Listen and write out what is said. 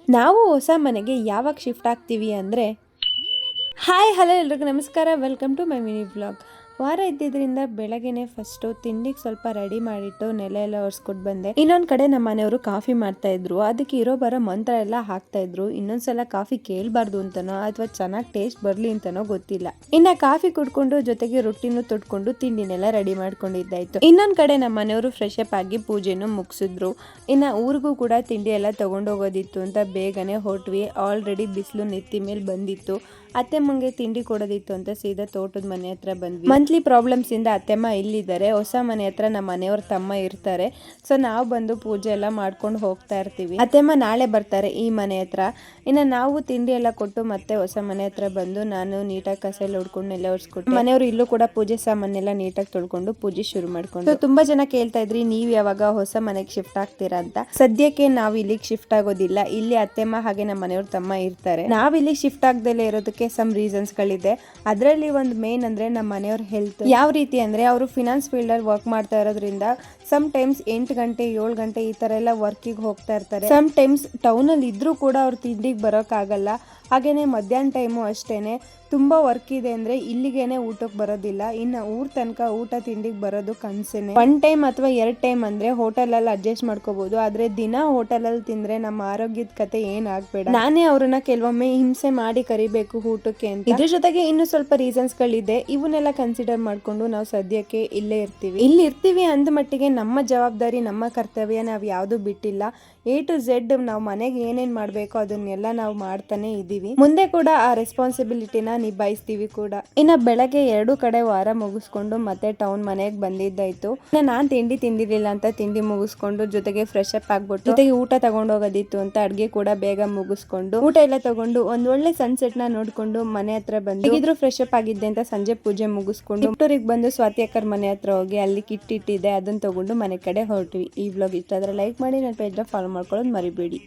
ನಾವು ಹೊಸ ಮನೆಗೆ ಯಾವಾಗ ಶಿಫ್ಟ್ ಆಗ್ತೀವಿ ಅಂದರೆ ಹಾಯ್ ಹಲೋ ಎಲ್ರಿಗೂ ನಮಸ್ಕಾರ, welcome to my mini vlog. ವಾರ ಇದ್ದಿದ್ದರಿಂದ ಬೆಳಗ್ಗೆನೆ ಫಸ್ಟು ತಿಂಡಿಗೆ ಸ್ವಲ್ಪ ರೆಡಿ ಮಾಡಿಟ್ಟು ನೆಲ ಎಲ್ಲ ಒರೆಸ್ಕೊಟ್ಟು ಬಂದೆ. ಇನ್ನೊಂದು ಕಡೆ ನಮ್ಮ ಮನೆಯವರು ಕಾಫಿ ಮಾಡ್ತಾ ಇದ್ರು, ಅದಕ್ಕೆ ಇರೋ ಬರೋ ಮಂತ್ರ ಎಲ್ಲ ಹಾಕ್ತಾ ಇದ್ರು. ಇನ್ನೊಂದ್ಸಲ ಕಾಫಿ ಕೇಳಬಾರ್ದು ಅಂತನೋ ಅಥವಾ ಚೆನ್ನಾಗಿ ಟೇಸ್ಟ್ ಬರಲಿ ಅಂತನೋ ಗೊತ್ತಿಲ್ಲ. ಇನ್ನು ಕಾಫಿ ಕುಡ್ಕೊಂಡು ಜೊತೆಗೆ ರೊಟ್ಟಿನೂ ತೊಟ್ಕೊಂಡು ತಿಂಡಿನೆಲ್ಲ ರೆಡಿ ಮಾಡ್ಕೊಂಡಿದ್ದಾಯ್ತು. ಇನ್ನೊಂದು ಕಡೆ ನಮ್ಮ ಮನೆಯವರು ಫ್ರೆಶ್ ಅಪ್ ಆಗಿ ಪೂಜೆನೂ ಮುಗಿಸಿದ್ರು. ಇನ್ನು ಊರಿಗೂ ಕೂಡ ತಿಂಡಿ ಎಲ್ಲ ತಗೊಂಡೋಗೋದಿತ್ತು ಅಂತ ಬೇಗನೆ ಹೊರಟ್ವಿ. ಆಲ್ರೆಡಿ ಬಿಸಿಲು ನೆತ್ತಿ ಮೇಲೆ ಬಂದಿತ್ತು. ಅತ್ತೆಮ್ಮಂಗೆ ತಿಂಡಿ ಕೊಡೋದಿತ್ತು ಅಂತ ಸೀದಾ ತೋಟದ ಮನೆ ಹತ್ರ ಬಂದ್ವಿ. ಮಂತ್ಲಿ ಪ್ರಾಬ್ಲಮ್ಸ್ ಇಂದ ಅತ್ತೆಮ್ಮ ಇಲ್ಲಿದ್ದಾರೆ, ಹೊಸ ಮನೆ ಹತ್ರ ನಮ್ಮ ಮನೆಯವ್ರ ತಮ್ಮ ಇರ್ತಾರೆ. ಸೊ ನಾವು ಬಂದು ಪೂಜೆ ಎಲ್ಲ ಮಾಡ್ಕೊಂಡು ಹೋಗ್ತಾ ಇರ್ತೀವಿ. ಅತ್ತೆಮ್ಮ ನಾಳೆ ಬರ್ತಾರೆ ಈ ಮನೆ ಹತ್ರ. ಇನ್ನು ನಾವು ತಿಂಡಿ ಎಲ್ಲ ಕೊಟ್ಟು ಮತ್ತೆ ಹೊಸ ಮನೆ ಹತ್ರ ಬಂದು ನಾನು ನೀಟಾಗಿ ಕಸ ಎಲ್ಲ ಹೊಡ್ಕೊಂಡು ಎಲ್ಲ ಒರೆಸ್ಕೊಟ್ಟು ಮನೆಯವರು ಇಲ್ಲೂ ಕೂಡ ಪೂಜೆ ಸಾಮಾನೆಲ್ಲ ನೀಟಾಗಿ ತೊಳ್ಕೊಂಡು ಪೂಜೆ ಶುರು ಮಾಡ್ಕೊಂಡು. ತುಂಬಾ ಜನ ಕೇಳ್ತಾ ಇದ್ರಿ ನೀವ್ ಯಾವಾಗ ಹೊಸ ಮನೆಗೆ ಶಿಫ್ಟ್ ಆಗ್ತೀರಾ ಅಂತ. ಸದ್ಯಕ್ಕೆ ನಾವು ಇಲ್ಲಿಗೆ ಶಿಫ್ಟ್ ಆಗೋದಿಲ್ಲ. ಇಲ್ಲಿ ಅತ್ತೆಮ್ಮ ಹಾಗೆ ನಮ್ಮ ಮನೆಯವ್ರ ತಮ್ಮ ಇರ್ತಾರೆ. ನಾವ್ ಇಲ್ಲಿ ಶಿಫ್ಟ್ ಆಗದಲ್ಲೇ ಇರೋದಕ್ಕೆ ಸಮ್ ರೀಸನ್ಸ್ ಗಳಿದೆ. ಅದರಲ್ಲಿ ಒಂದು ಮೇನ್ ಅಂದ್ರೆ ನಮ್ಮ ಮನೆಯವ್ರ ಹೆಲ್ತ್. ಯಾವ ರೀತಿ ಅಂದ್ರೆ ಅವರು ಫಿನಾನ್ಸ್ ಫೀಲ್ಡ್ ಅಲ್ಲಿ ವರ್ಕ್ ಮಾಡ್ತಾ ಇರೋದ್ರಿಂದ ಸಮ್ ಟೈಮ್ಸ್ 8 ಗಂಟೆ 7 ಗಂಟೆ ಈ ತರ ಎಲ್ಲ ವರ್ಕಿಗೆ ಹೋಗ್ತಾ ಇರ್ತಾರೆ. ಸಮ್ ಟೈಮ್ಸ್ ಟೌನ್ ಅಲ್ಲಿ ಇದ್ರೂ ಕೂಡ ಅವ್ರು ತಿಂಡಿಗೆ ಬರೋಕ್ಕಾಗಲ್ಲ. ಹಾಗೇನೆ ಮಧ್ಯಾಹ್ನ ಟೈಮು ಅಷ್ಟೇನೆ ತುಂಬಾ ವರ್ಕ್ ಇದೆ ಅಂದ್ರೆ ಇಲ್ಲಿಗೇನೆ ಊಟಕ್ಕೆ ಬರೋದಿಲ್ಲ. ಇನ್ನು ಊರ್ ತನಕ ಊಟ ತಿಂಡಿಗೆ ಬರೋದು ಕನ್ಸೇನೆ. 1 ಟೈಮ್ ಅಥವಾ 2 ಟೈಮ್ ಅಂದ್ರೆ ಹೋಟೆಲ್ ಅಲ್ಲಿ ಅಡ್ಜಸ್ಟ್ ಮಾಡ್ಕೋಬಹುದು. ಆದ್ರೆ ದಿನ ಹೋಟೆಲ್ ಅಲ್ಲಿ ತಿಂದ್ರೆ ನಮ್ಮ ಆರೋಗ್ಯದ ಕತೆ ಏನಾಗ್ಬೇಡ. ನಾನೇ ಅವ್ರನ್ನ ಕೆಲವೊಮ್ಮೆ ಹಿಂಸೆ ಮಾಡಿ ಕರಿಬೇಕು ಊಟಕ್ಕೆ ಅಂತ. ಇದ್ರ ಜೊತೆಗೆ ಇನ್ನು ಸ್ವಲ್ಪ ರೀಸನ್ಸ್ ಗಳಿದೆ. ಇವನ್ನೆಲ್ಲ ಕನ್ಸಿಡರ್ ಮಾಡ್ಕೊಂಡು ನಾವು ಸದ್ಯಕ್ಕೆ ಇಲ್ಲೇ ಇರ್ತೀವಿ. ಇಲ್ಲಿ ಇರ್ತೀವಿ ಅಂದ ಮಟ್ಟಿಗೆ ನಮ್ಮ ಜವಾಬ್ದಾರಿ ನಮ್ಮ ಕರ್ತವ್ಯ ನಾವ್ ಯಾವ್ದು ಬಿಟ್ಟಿಲ್ಲ. A to Z ನಾವು ಮನೆಗೆ ಏನೇನ್ ಮಾಡ್ಬೇಕೋ ಅದನ್ನೆಲ್ಲ ನಾವು ಮಾಡ್ತಾನೆ ಇದೀವಿ. ಮುಂದೆ ಕೂಡ ಆ ರೆಸ್ಪಾನ್ಸಿಬಿಲಿಟಿನ ನಿಭಾಯಿಸ್ತೀವಿ ಕೂಡ. ಇನ್ನ ಬೆಳಗ್ಗೆ 2 ಕಡೆ ವಾರ ಮುಗಿಸ್ಕೊಂಡು ಮತ್ತೆ ಟೌನ್ ಮನೆಗೆ ಬಂದಿದ್ದಾಯ್ತು. ನಾನ್ ತಿಂಡಿ ತಿಂದಿರ್ಲಿಲ್ಲ ಅಂತ ತಿಂಡಿ ಮುಗಿಸ್ಕೊಂಡು ಜೊತೆಗೆ ಫ್ರೆಶ್ ಅಪ್ ಆಗ್ಬಿಟ್ಟು ಜೊತೆಗೆ ಊಟ ತಗೊಂಡೋಗೋದಿತ್ತು ಅಂತ ಅಡ್ಗೆ ಕೂಡ ಬೇಗ ಮುಗಿಸ್ಕೊಂಡು ಊಟ ಎಲ್ಲ ತಗೊಂಡು ಒಂದ್ ಒಳ್ಳೆ ಸನ್ಸೆಟ್ ನ ನೋಡ್ಕೊಂಡು ಮನೆ ಹತ್ರ ಬಂದು ಹೇಗಿದ್ರು ಫ್ರೆಶ್ ಅಪ್ ಆಗಿದ್ದೆ ಅಂತ ಸಂಜೆ ಪೂಜೆ ಮುಗಿಸ್ಕೊಂಡು ಊರಿಗೆ ಬಂದು ಸ್ವಾತಿ ಅಕ್ಕರ್ ಮನೆ ಹತ್ರ ಹೋಗಿ ಅಲ್ಲಿ ಕಿಟ್ ಇಟ್ಟಿದೆ ಅದನ್ನ ತಗೊಂಡು ಮನೆ ಕಡೆ ಹೊರಟ್ವಿ. ಈ ವ್ಲಾಗ್ ಇಷ್ಟ ಆದ್ರೆ ಲೈಕ್ ಮಾಡಿ, ನನ್ನ ಪೇಜ್ ಫಾಲೋ ಮಾಡ್ಕೊಳ್ಳೋದು ಮರಿಬೇಡಿ.